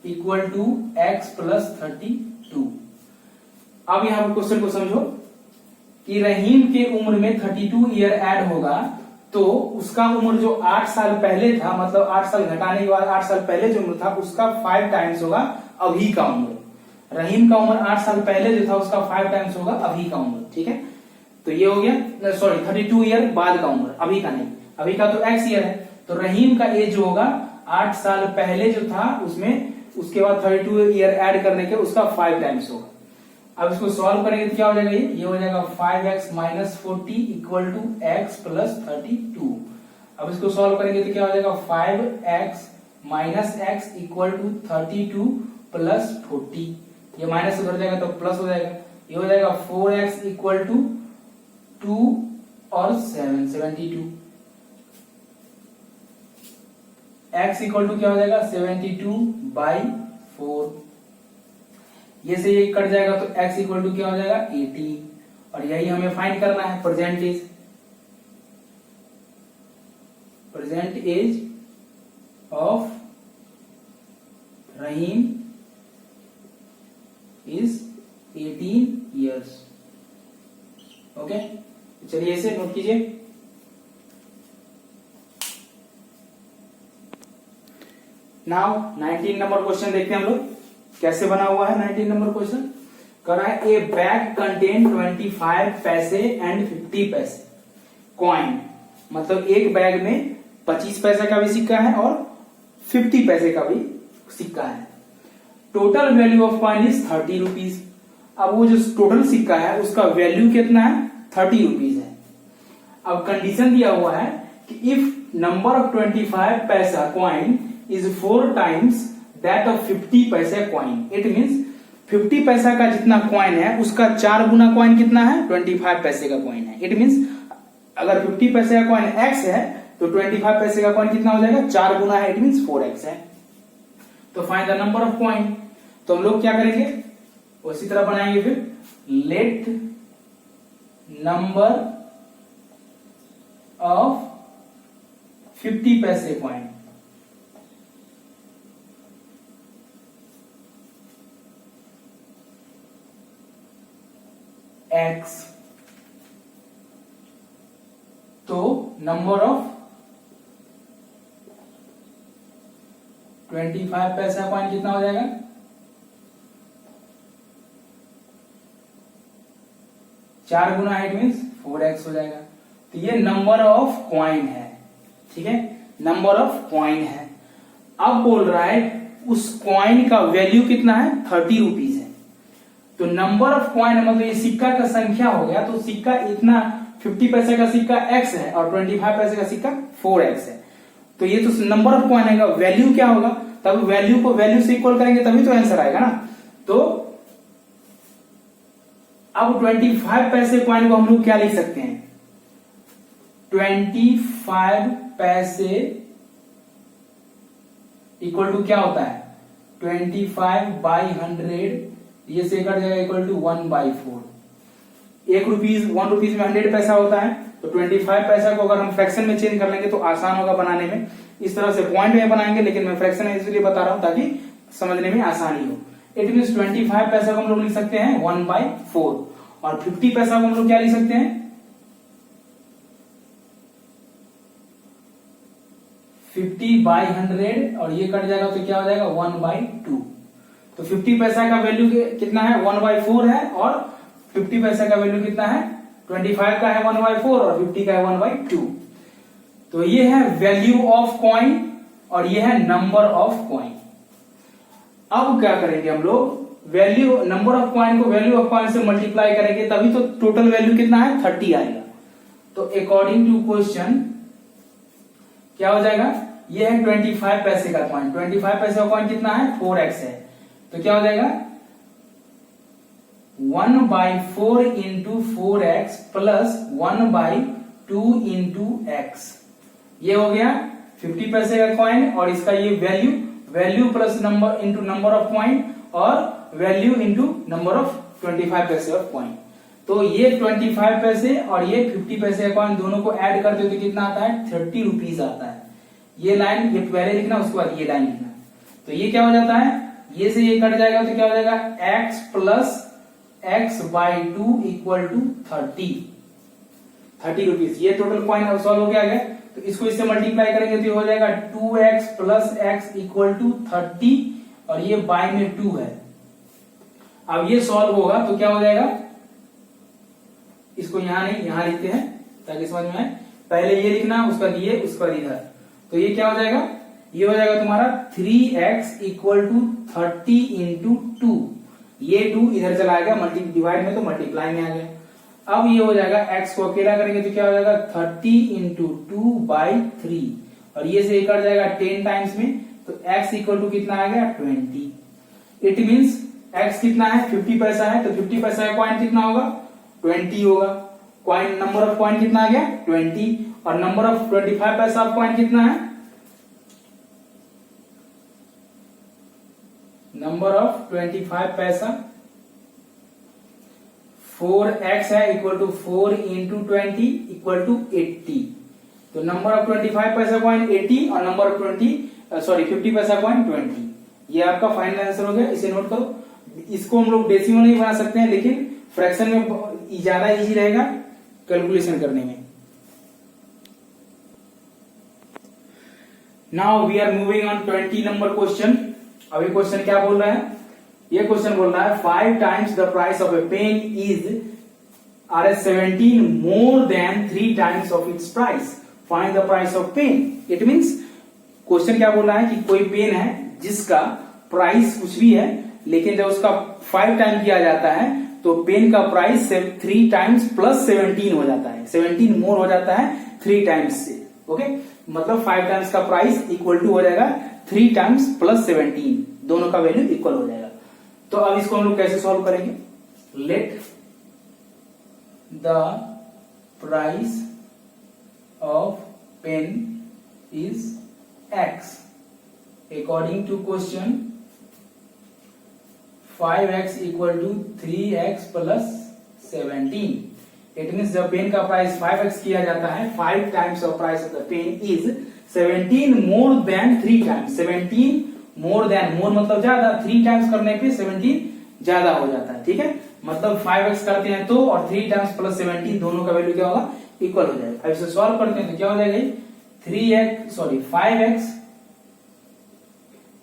equal to x plus 32। अब यहां पर क्वेश्चन को समझो कि रहीम के उम्र में 32 ईयर ऐड होगा, तो उसका उम्र जो 8 साल पहले था, मतलब 8 साल घटाने के बाद 8 साल पहले जो उम्र था उसका 5 टाइम्स होगा अभी का उम्र। रहीम का उम्र 8 साल पहले जो था उसका 5 टाइम्स होगा अभी का उम्र, ठीक है। तो ये हो गया, सॉरी 32 ईयर बाद का उम्र, अभी का नहीं, अभी का तो x ईयर है। तो रहीम का एज जो होगा 8 साल पहले जो था उसमें, उसके बाद 32 ईयर ऐड करने के उसका 5 टाइम्स होगा। अब इसको सॉल्व करेंगे तो क्या हो जाएगा? ये हो जाएगा 5x minus 40 equal to x plus 32। अब इसको सॉल्व करेंगे तो क्या हो जाएगा? 5x minus x equal to 32 plus 40। ये माइनस उधर जाएगा तो प्लस हो जाएगा। ये हो जाएगा 4x इक्वल टू 2 और 7 72। x इक्वल टू क्या हो जाएगा? 72/4। ये से ये कट जाएगा तो x इक्वल टू क्या हो जाएगा? 18। और यही हमें फाइंड करना है present age. Present age of Rahim is 18 years। Okay, चलिए इसे नोट कीजिए। नाउ 19 नंबर क्वेश्चन देखते हैं हम लोग कैसे बना हुआ है। 19 नंबर क्वेश्चन कर रहा है ए बैग कंटेन 25 पैसे एंड 50 पैसे कॉइन, मतलब एक बैग में 25 पैसे का भी सिक्का है और 50 पैसे का भी सिक्का है। Total value of coin is 30 rupees. अब वो जो टोटल सिक्का है उसका वैल्यू कितना है? 30 रुपीज है। अब कंडीशन दिया हुआ है कि इफ नंबर ऑफ 25 पैसा coin is 4 times that of 50 पैसा कॉइन, इट मीन्स 50 पैसा का जितना कॉइन है उसका 4 गुना कॉइन कितना है? 25 पैसे का कॉइन है। इट मीन्स अगर 50 पैसे का कॉइन x है तो 25 पैसे का कॉइन कितना हो जाएगा? 4 गुना है, इट मीन्स 4x है। तो find the number of coin. तो हम लोग क्या करेंगे? उसी तरह बनाएंगे फिर, लेट नंबर ऑफ 50 पैसे कॉइन x, तो नंबर ऑफ 25 पैसा कॉइन कितना हो जाएगा? 4 गुना है, इट मीन्स 4x हो जाएगा। तो ये नंबर ऑफ कॉइन है, ठीक है, नंबर ऑफ कॉइन है। अब बोल रहा है उस कॉइन का वैल्यू कितना है? 30 रुपीज है। तो नंबर ऑफ कॉइन मतलब ये सिक्का का संख्या हो गया, तो सिक्का इतना 50 पैसे का सिक्का x है और 25 पैसे का सिक्का 4x है। तो ये तो नंबर ऑफ कॉइन आएगा, वैल्यू क्या होगा? तब वैल्यू को वैल्यू से इक्वल करेंगे तभी तो आंसर आएगा ना। तो अब 25 पैसे कॉइन को हम लोग क्या लिख सकते हैं? 25 पैसे इक्वल टू क्या होता है? 25/100, ये से कट जाएगा इक्वल टू 1/4। 1 रुपीज में 100 पैसा होता है, तो 25 पैसा को अगर हम फ्रैक्शन में चेंज कर लेंगे तो आसान होगा बनाने में। इस तरह से पॉइंट में बनाएंगे, लेकिन मैं फ्रैक्शन में इसलिए बता रहा हूं ताकि समझने में आसानी हो। इट मीन 25 पैसा को हम लोग लिख सकते हैं 1/4 और 50 पैसा को हम लोग क्या लिख सकते हैं 50/100 और ये कट जाएगा तो क्या हो जाएगा 1/2। तो 50 पैसा का वैल्यू कितना है 1/4 है और 50 पैसा का वैल्यू कितना है 25 का है 1/4 और 50 का है 1/2। तो ये है वैल्यू ऑफ कॉइन और ये है नंबर ऑफ कॉइन। अब क्या करेंगे हम लोग वैल्यू नंबर ऑफ कॉइन को वैल्यू ऑफ कॉइन से मल्टीप्लाई करेंगे तभी तो टोटल वैल्यू कितना है 30 आएगा। तो अकॉर्डिंग टू क्वेश्चन क्या हो जाएगा, ये है 25 पैसे का कॉइन। 25 पैसे का कॉइन कितना है 4x है, तो क्या हो जाएगा 1/4 into 4x plus 1/2 into x। ये हो गया 50 पैसे का कॉइन और इसका ये value plus number into number of coin और वैल्यू इंटू नंबर ऑफ 25 पैसे ऑफ कॉइन। तो ये 25 पैसे और ये 50 पैसे का कॉइन दोनों को ऐड करते हो तो कितना आता है 30 रुपीज आता है। ये लाइन ये पहले लिखना उसके बाद ये लाइन लिखना। तो ये क्या हो जाता है ये से ये कट जाएगा तो क्या हो जाएगा x plus x/2 equal to 30 rupees. ये टोटल कॉइन सॉल्व हो गया। तो इसको इससे मल्टीप्लाई करेंगे तो ये हो जाएगा 2x plus x equal to 30 और ये बाय में 2 है। अब ये सॉल्व होगा तो क्या हो जाएगा, इसको यहां नहीं यहां लिखते हैं ताकि समझ में आए। पहले ये लिखना उसका ये उसका इधर। तो ये क्या हो जाएगा, ये हो जाएगा तुम्हारा 3x इक्वल टू 30 इंटू 2। ये 2 इधर चला गया डिवाइड में तो मल्टीप्लाई में आ गया। अब ये हो जाएगा x को अकेला करेंगे तो क्या हो जाएगा 30 इंटू 2/3 और ये से कट जाएगा 10 टाइम्स में तो x इक्वल टू कितना आ गया 20। इट मीन्स x कितना है 50 पैसा है तो 50 पैसा का कॉइन कितना होगा 20 होगा। कॉइन नंबर ऑफ कॉइन कितना आ गया 20 और नंबर ऑफ 25 पैसा ऑफ कॉइन कितना है, नंबर ऑफ 25 पैसा 4x है equal to 4 into 20 equal to 80। तो नंबर ऑफ 25 पैसा कॉइन 80 और नंबर ऑफ 50 पैसा कॉइन 20। ये आपका फाइनल आंसर हो गया। इसे नोट करो। इसको हम लोग डेसिमल नहीं बना सकते हैं लेकिन फ्रैक्शन में ज्यादा इजी रहेगा कैलकुलेशन करने में। Now we are moving on 20 number question. अभी क्वेश्चन क्या बोल रहा है, ये क्वेश्चन बोल रहा है 5 times the price of a pen is Rs17 more than 3 times of its price, find the price of pen. It means question क्या बोल रहा है कि कोई पेन है जिसका प्राइस कुछ भी है लेकिन जब उसका 5 टाइम किया जाता है तो पेन का प्राइस 3 टाइम्स प्लस 17 हो जाता है। 17 मोर हो जाता है 3 टाइम्स से। ओके, मतलब 5 टाइम्स का प्राइस इक्वल टू हो जाएगा 3 टाइम्स प्लस 17, दोनों का वैल्यू इक्वल हो जाएगा। तो अब इसको हम लोग कैसे सॉल्व करेंगे, let the price of pen is x according to question 5x equal to 3x plus 17। It means जब पेन का प्राइस 5x किया जाता है 5 times of price of the pen is 17 more than 3 times. 17 more than, more मतलब ज्यादा, 3 times करने पे 17 ज्यादा हो जाता है। ठीक है, मतलब 5x करते हैं तो और 3 टाइम्स प्लस 17 दोनों का वैल्यू क्या होगा इक्वल हो जाएगा। अब इसे सॉल्व करते हैं तो क्या हो जाएगा 5x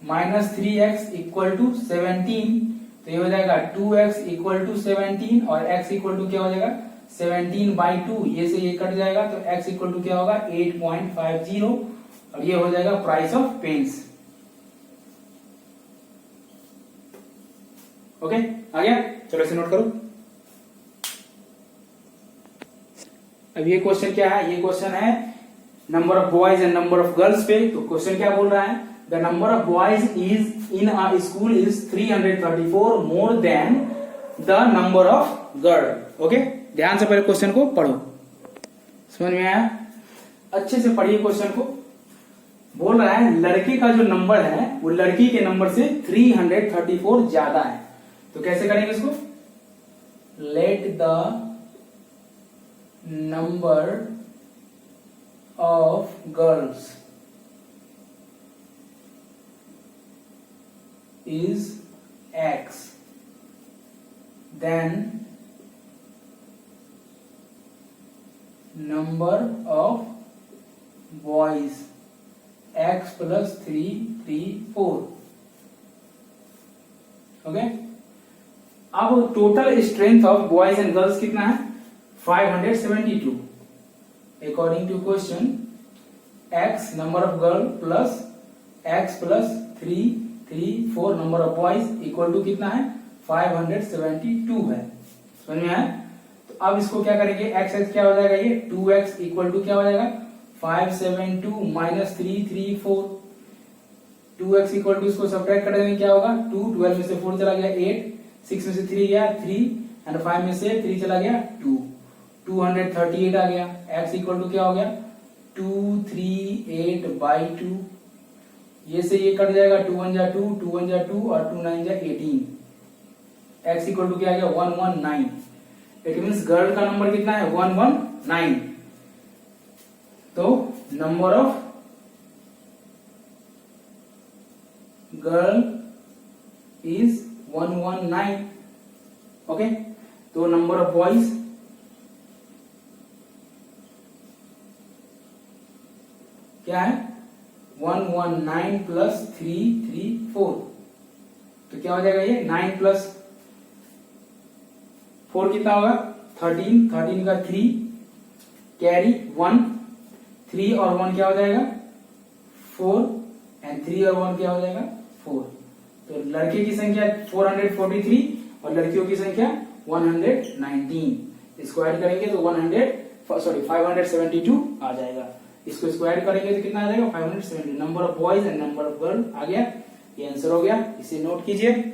minus 3x equal to 17। तो ये हो जाएगा 2x इक्वल टू 17 और x इक्वल टू क्या हो जाएगा 17/2। ये से ये कट जाएगा तो x इक्वल टू क्या होगा 8.50 और ये हो जाएगा प्राइस ऑफ पेन्स। ओके, आ गया। चलो इसे नोट करो। अब ये क्वेश्चन क्या है, ये क्वेश्चन है number of boys and number of girls पे। तो क्वेश्चन क्या बोल रहा है, the number of boys is in a school is 334 more than the number of girl. Okay, ध्यान से पहले क्वेश्चन को पढ़ो, समझ में आया, अच्छे से पढ़िए क्वेश्चन को। बोल रहा है लड़के का जो नंबर है वो लड़की के नंबर से 334 ज्यादा है। तो कैसे करेंगे इसको, let the number of girls is X, then number of boys X plus 3 3 4. Okay, अब total strength of boys and girls कितना है? 572 according to question. X number of girl plus X plus 3 3 4 number of boys equal to कितना है? 572 है. समझ में आया? तो अब इसको क्या करेंगे? x क्या हो जाएगा? ये 2x इक्वल टू क्या हो जाएगा? 572 माइनस 334. 2x इक्वल टू इसको सब्ट्रैक्ट कर देंगे, क्या होगा? 2, 12 में से 4 चला गया 8, 6 में से 3 गया 3 एंड 5 में से 3 चला गया 2, 238 आ गया. x इक्वल टू क्या हो गया? 238/2. ये से ये कट जाएगा, 2 1 जा 2, 2 1 जा 2 और 2 9 जा 18. x इक्वल टू क्या आ गया? 119. इट मीन्स गर्ल का नंबर कितना है? 119. तो number of girl is 119. Okay, तो नंबर ऑफ बॉयज क्या है? 119 प्लस 334. तो क्या हो जाएगा? ये 9 प्लस 4 कितना होगा? 13. 13 का 3 कैरी 1, 3 और 1 क्या हो जाएगा? 4 एंड 3 और 1 क्या हो जाएगा? 4. तो लड़के की संख्या 443 और लड़कियों की संख्या 119. इसको ऐड करेंगे तो 572 आ जाएगा. इसको स्क्वायर करेंगे तो कितना आ जाएगा? 570. Number of boys and number of girl आ गया. ये आंसर हो गया. इसे नोट कीजिए.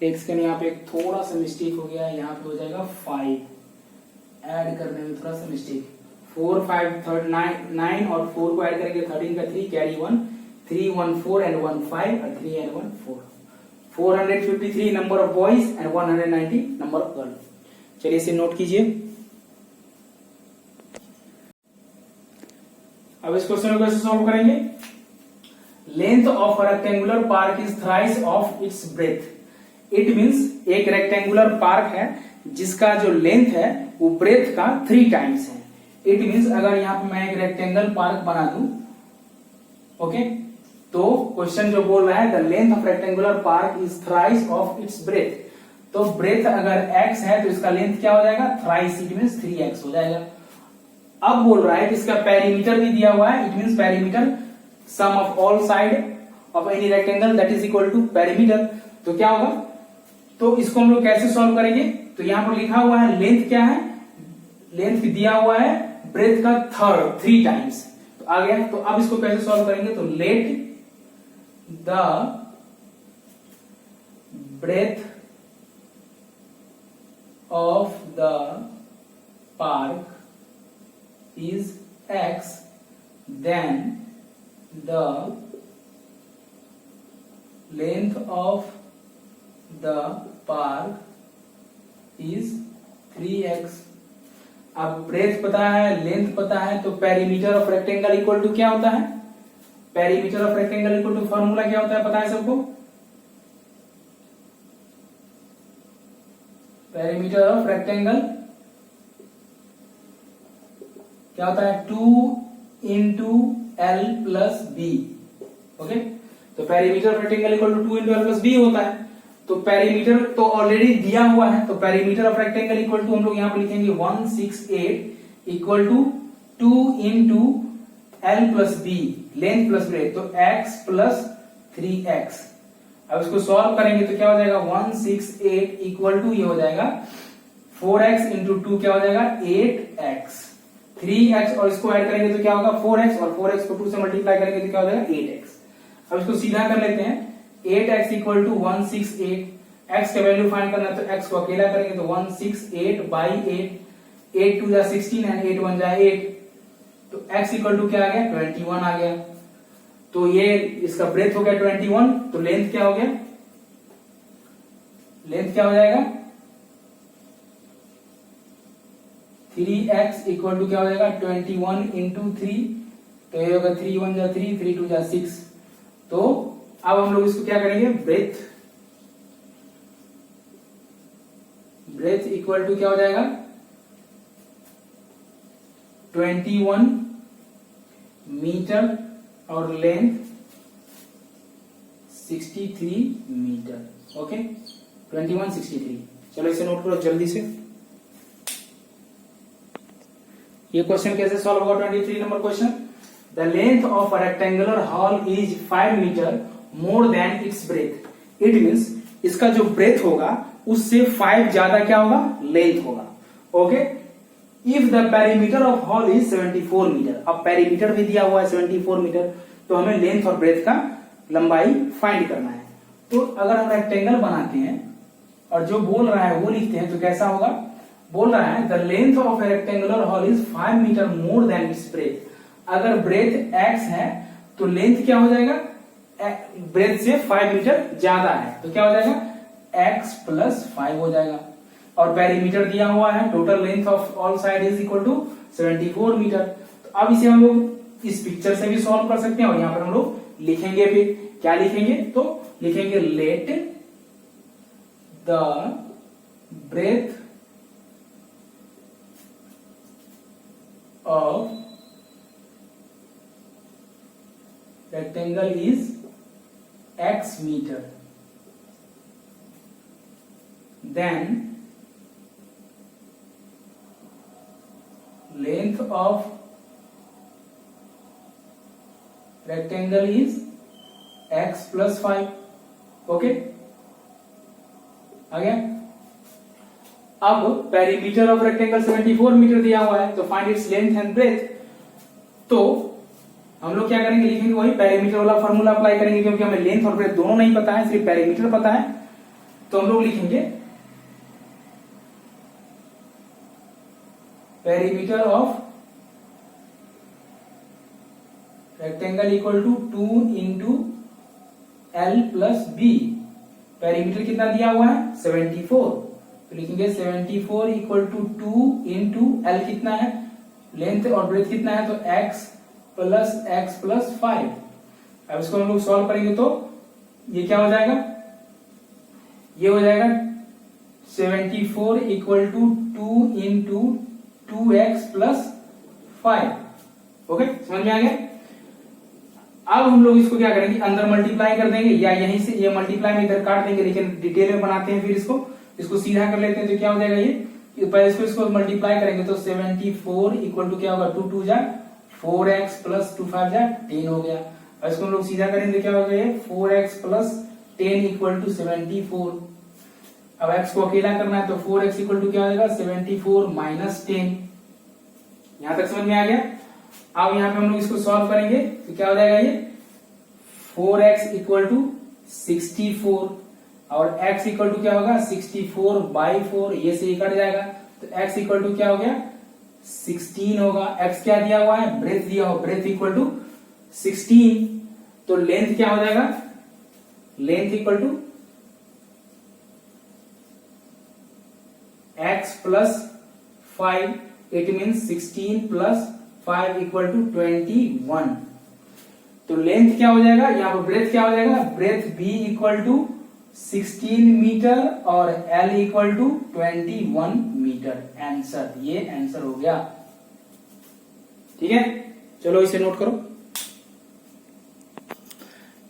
एक्स के यहाँ पे थोड़ा सा मिस्टेक हो गया, यहाँ पे हो जाएगा 5. ऐड करने में थोड़ा सा मिस्टेक. 4 5 9 और 4 को ऐड करेंगे 13 का 3 कैरी 1, 3 1 4 एंड 1 5 और 3 and 1 4. 453 number of boys and 190 number of girl. चलिए इसे नोट कीजिए. अब इस क्वेश्चन को कैसे सॉल्व करेंगे? Length of rectangular park is thrice of its breadth. It means एक रेक्टेंगुलर पार्क है जिसका जो लेंथ है वो ब्रेथ का 3 टाइम्स है. इट मीन्स अगर यहाँ पे मैं एक रेक्टेंगल पार्क बना दूं, ओके, तो क्वेश्चन जो बोल रहा है the length of rectangular park is thrice of its breath. तो ब्रेथ अगर x है तो इसका लेंथ क्या हो जाएगा? थ्राइस. इट मीन्स 3x हो जाएगा. अब बोल रहा है कि इसका पेरीमीटर भी दिया हुआ है. It means perimeter sum of all side of any rectangle that is equal to perimeter. तो क्या होगा? तो इसको हम लोग कैसे सॉल्व करेंगे? तो यहां पर लिखा हुआ है लेंथ क्या है? लेंथ दिया हुआ है ब्रेथ का 3 टाइम्स. तो आ गया. तो अब इसको कैसे सॉल्व करेंगे? तो let the breadth of the park is x, then the length of the park is 3x. अब ब्रेथ पता है, लेंथ पता है, तो perimeter of rectangle equal to क्या होता है? Perimeter of rectangle equal to formula क्या होता है पता है सबको? पेरीमीटर ऑफ रेक्टेंगल क्या होता है? 2 into L plus B. Okay, तो perimeter of rectangle equal to 2 into L plus B होता है. तो पेरीमीटर तो ऑलरेडी दिया हुआ है, तो perimeter of rectangle equal to हम लोग यहां पर लिखेंगे 168 equal to 2 into L plus B, length plus breadth, तो x प्लस 3x. अब इसको सॉल्व करेंगे तो क्या हो जाएगा? 168 इक्वल टू ये हो जाएगा 4x इंटू 2 क्या हो जाएगा? 8x. 3x और इसको ऐड करेंगे तो क्या होगा? 4x और 4x को 2 से मल्टीप्लाई करेंगे तो क्या हो जाएगा? 8x. अब इसको सीधा कर लेते हैं. 8x equal to 168. x का वैल्यू फाइंड करना है तो x को अकेला करेंगे तो 168/8. 8 2 जा 16 एंड 8 1 जा 8. तो x इक्वल टू क्या आ गया? 21 आ गया. तो ये इसका ब्रेथ हो गया 21. तो लेंथ क्या हो गया? लेंथ क्या हो जाएगा? 3x इक्वल टू क्या हो जाएगा 21 इंटू 3, तो ये होगा 3 1 जा 3, 3 2 जा 6। तो अब हम लोग इसको क्या करेंगे, ब्रेथ इक्वल टू क्या हो जाएगा 21 मीटर और लेंथ 63 मीटर। ओके 21 63। चलो इसे नोट करो जल्दी से। ये क्वेश्चन कैसे सॉल्व होगा 23 number question. The length of a rectangular hall is 5 metre more than its breadth. It means इसका जो ब्रेथ होगा उससे 5 ज्यादा क्या होगा, लेंथ होगा। Okay if the perimeter of hall is 74 metre. अब पेरीमीटर भी दिया हुआ है 74 मीटर, तो हमें लेंथ और ब्रेथ का लंबाई फाइंड करना है। तो अगर हम रेक्टेंगल बनाते हैं और जो बोल रहा है वो लिखते हैं तो कैसा होगा, बोल रहा है the length of a rectangular hall is 5 metre more than its breadth. अगर ब्रेथ x है तो लेंथ क्या हो जाएगा, ब्रेथ से 5 मीटर ज्यादा है, तो क्या हो जाएगा x प्लस 5 हो जाएगा। और पेरीमीटर दिया हुआ है total length of all side is equal to 74 metre. तो अब इसे हम लोग इस पिक्चर से भी सॉल्व कर सकते हैं और यहां पर हम लोग लिखेंगे, फिर क्या लिखेंगे, तो लिखेंगे let the breadth of rectangle is x metre, then length of rectangle is x plus 5। Okay आ गया। अब पेरीमीटर ऑफ रेक्टेंगल 74 मीटर दिया हुआ है, तो find its length and breadth. तो हम लोग क्या करेंगे, लिखेंगे वही पेरीमीटर वाला फॉर्मूला अप्लाई करेंगे, क्योंकि हमें लेंथ और ब्रेथ दोनों नहीं पता है, सिर्फ पेरीमीटर पता है। तो हम लोग लिखेंगे perimeter of rectangle equal to 2 into L plus B. Perimeter कितना दिया हुआ है 74, तो लिखेंगे 74 इक्वल टू 2 इंटू एल कितना है, लेंथ और ब्रेथ कितना है, तो x प्लस 5। अब इसको हम लोग सॉल्व करेंगे तो ये क्या हो जाएगा, ये हो जाएगा 74 equal to 2 into 2x plus 5। Okay समझ में आ गया। अब हम लोग इसको क्या करेंगे, अंदर मल्टीप्लाई कर देंगे या यहीं से ये मल्टीप्लाई में इधर काट देंगे, लेकिन डिटेल में बनाते हैं। फिर इसको सीधा कर लेते हैं, तो क्या हो जाएगा ये पहले इसको मल्टीप्लाई करेंगे तो 74 इक्वल टू क्या होगा 2 2 जा 4x प्लस 2 5 जा 10 हो गया। और इसको हम लोग सीधा करेंगे क्या हो गया 4x प्लस 10 इक्वल टू 74। अब x को अकेला करना है तो 4x इक्वल टू क्या हो जाएगा 74 माइनस 10। यहां तक समझ में आ गया। अब यहाँ पे हम लोग इसको सॉल्व करेंगे तो क्या हो जाएगा ये 4x इक्वल टू 64 और x इक्वल टू क्या होगा 64 बाई 4, ये से कट जाएगा तो x इक्वल टू क्या हो गया 16 होगा। x क्या दिया हुआ है, ब्रेथ दिया हुआ, ब्रेथ इक्वल टू 16। तो लेंथ क्या हो जाएगा, length equal to x plus 5, it means 16 plus 5 equal to 21। तो लेंथ क्या हो जाएगा, यहाँ पर ब्रेथ क्या हो जाएगा, breadth b equal to 16 metre और l equal to 21 metre. Answer, ये आंसर हो गया। ठीक है, चलो इसे नोट करो।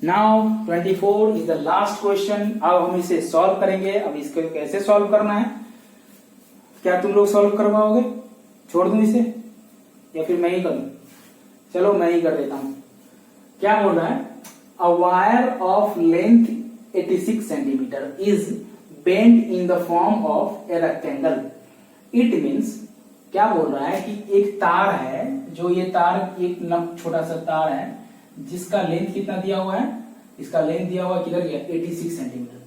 Now 24 is the last question. अब हम इसे सॉल्व करेंगे। अब इसको कैसे सॉल्व करना है, क्या तुम लोग सॉल्व कर पाओगे, छोड़ दूं इसे या फिर मैं ही करूं? चलो मैं ही कर देता हूं। क्या बोल रहा है, अ wire of length 86 centimetre is bend in the form of a rectangle. It means क्या बोल रहा है कि एक तार है, जो ये तार एक छोटा सा तार है जिसका लेंथ कितना दिया हुआ है, इसका लेंथ दिया हुआ किधर गया 86 सेंटीमीटर।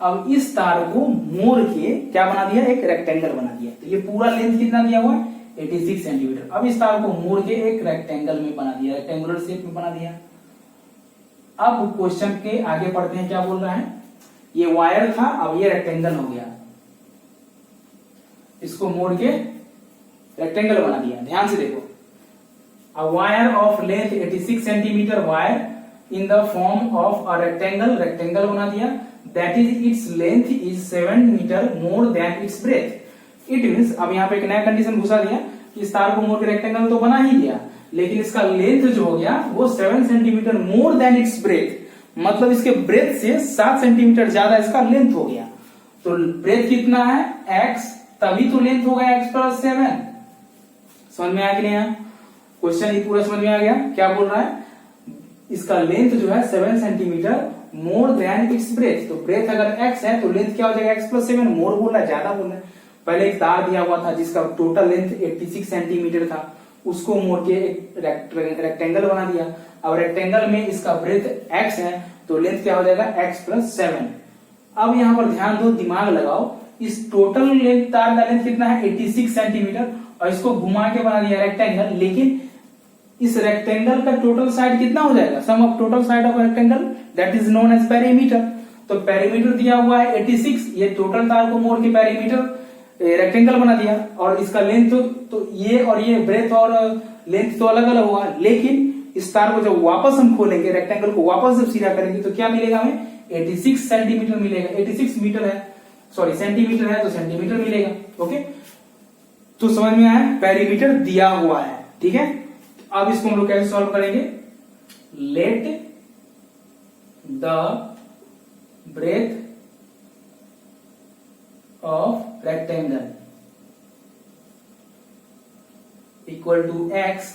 अब इस तार को मोड़ के क्या बना दिया, एक रेक्टेंगल बना दिया। तो ये पूरा लेंथ कितना दिया हुआ है 86 सेंटीमीटर। अब इस तार को मोड़ के एक रेक्टेंगल में बना दिया, रेक्टेंगुलर शेप में बना दिया। अब क्वेश्चन के आगे पढ़ते हैं, क्या बोल रहा है, ये वायर था अब ये रेक्टेंगल हो गया, इसको मोड़ के रेक्टेंगल बना दिया। ध्यान से देखो, a wire of length 86 centimetre wire in the form of a rectangle, rectangle बना दिया, that is its length is 7 metre more than its breadth. It means, अब यहाँ पे एक नया कंडीशन घुसा दिया कि इस तार को मोड़ के रेक्टेंगल तो बना ही दिया, लेकिन इसका लेंथ जो हो गया वो 7 सेंटीमीटर मोर देन इट्स ब्रेथ, मतलब इसके ब्रेथ से 7 सेंटीमीटर ज्यादा इसका लेंथ हो गया। तो ब्रेथ कितना है x, तभी तो लेंथ हो गया x प्लस 7। समझ में आया कि नहीं? क्वेश्चन ये पूरा समझ में आ गया? क्या बोल रहा है, इसका लेंथ जो है 7 सेंटीमीटर मोर देन इट्स ब्रेथ। तो ब्रेथ अगर x है तो लेंथ क्या हो जाएगा x प्लस 7। मोर बोल रहा है, ज्यादा बोल रहा है। पहले एक तार दिया हुआ था जिसका टोटल लेंथ 86 सेंटीमीटर था, उसको मोड़ के एक रेक्टेंगल बना दिया। अब रेक्टेंगल में इसका ब्रेथ x है तो लेंथ क्या हो जाएगा x प्लस 7। अब यहां पर ध्यान दो, दिमाग लगाओ, इस टोटल लेंथ, तार का लेंथ कितना है 86 सेंटीमीटर, और इसको घुमा के बना दिया रेक्टेंगल, लेकिन इस रेक्टेंगल का टोटल साइड कितना हो जाएगा, sum of total side of rectangle, that is known as perimeter. तो पेरीमीटर दिया हुआ है 86, ये टोटल तार को मोड़ के पेरीमीटर रेक्टेंगल बना दिया, और इसका लेंथ तो ये और ये ब्रेथ और लेंथ तो अलग अलग होगा, लेकिन इस तार को जब वापस हम खोलेंगे, रेक्टेंगल को वापस जब सीधा करेंगे तो क्या मिलेगा हमें, 86 सेंटीमीटर मिलेगा। 86 मीटर है, सॉरी सेंटीमीटर है तो सेंटीमीटर मिलेगा। ओके, तो समझ में आया, पेरीमीटर दिया हुआ है। ठीक है, अब इसको हम लोग कैसे सॉल्व करेंगे, let the breadth of rectangle equal to x,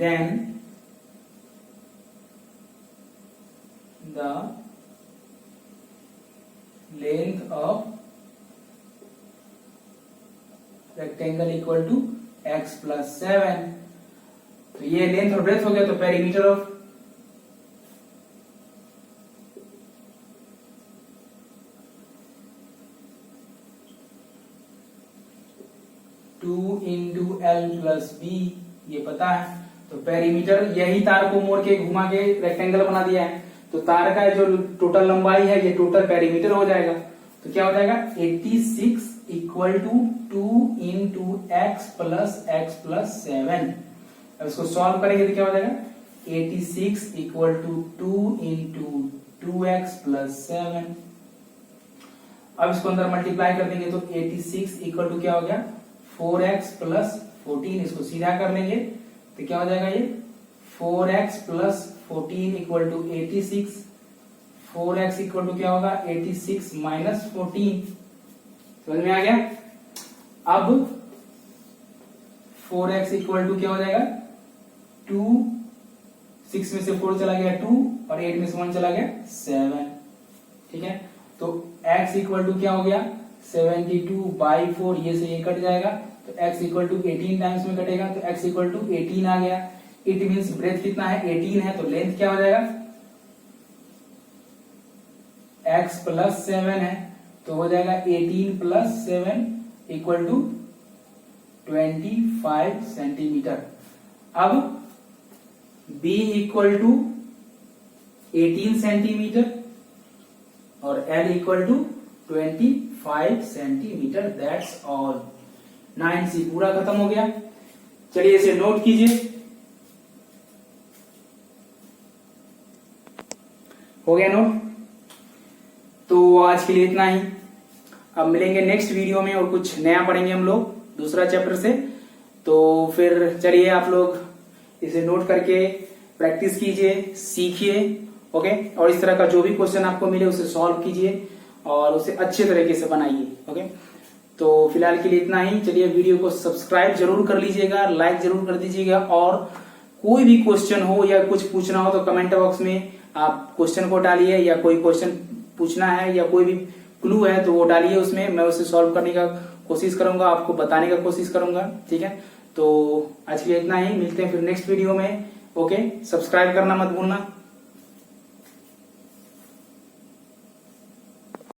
then the length of rectangle equal to x plus 7। तो ये लेंथ और ब्रेथ हो गया, तो perimeter of two into L plus B, ये पता है। तो पेरीमीटर, यही तार को मोड़ के घुमा के रेक्टेंगल बना दिया है, तो तार का जो टोटल लंबाई है ये टोटल पेरीमीटर हो जाएगा। तो क्या हो जाएगा 86 equal to 2 into x plus 7। अब इसको सॉल्व करेंगे तो क्या हो जाएगा 86 equal to 2 into 2x plus 7। अब इसको अंदर मल्टीप्लाई कर देंगे तो 86 इक्वल टू क्या हो गया 4x प्लस 14। इसको सीधा कर लेंगे तो क्या हो जाएगा ये 4x plus 14 equal to 86। 4x equal to क्या होगा 86 माइनस 14। समझ में आ गया? अब 4x इक्वल टू क्या हो जाएगा 2, 6 में से 4 चला गया 2 और 8 में से 1 चला गया 7। ठीक है, तो x इक्वल टू क्या हो गया 72/4, ये से ये कट जाएगा तो x इक्वल टू 18 टाइम्स में कटेगा तो x इक्वल टू 18 आ गया। इट मीन्स ब्रेथ कितना है 18 है, तो लेंथ क्या हो जाएगा x प्लस 7 है तो हो जाएगा 18 प्लस 7 इक्वल टू 25 सेंटीमीटर। अब b इक्वल टू 18 सेंटीमीटर और l equal to 25 centimetre. That's all. 9C पूरा खत्म हो गया। चलिए इसे नोट कीजिए। हो गया नोट? तो आज के लिए इतना ही। अब मिलेंगे नेक्स्ट वीडियो में और कुछ नया पढ़ेंगे हम लोग दूसरा चैप्टर से। तो फिर चलिए आप लोग इसे नोट करके प्रैक्टिस कीजिए, सीखिए। ओके, और इस तरह का जो भी क्वेश्चन आपको मिले उसे सॉल्व कीजिए और उसे अच्छे तरीके से बनाइए। ओके, तो फिलहाल के लिए इतना ही। चलिए वीडियो को सब्सक्राइब जरूर कर लीजिएगा, लाइक जरूर कर दीजिएगा, और कोई भी क्वेश्चन हो या कुछ पूछना हो तो कमेंट बॉक्स में आप क्वेश्चन को डालिए, या कोई क्वेश्चन पूछना है या कोई भी क्लू है तो वो डालिए उसमें, मैं उसे सॉल्व करने का कोशिश करूंगा, आपको बताने का कोशिश करूंगा। ठीक है, तो आज के लिए इतना ही। मिलते हैं फिर नेक्स्ट वीडियो में। ओके, सब्सक्राइब करना मत भूलना।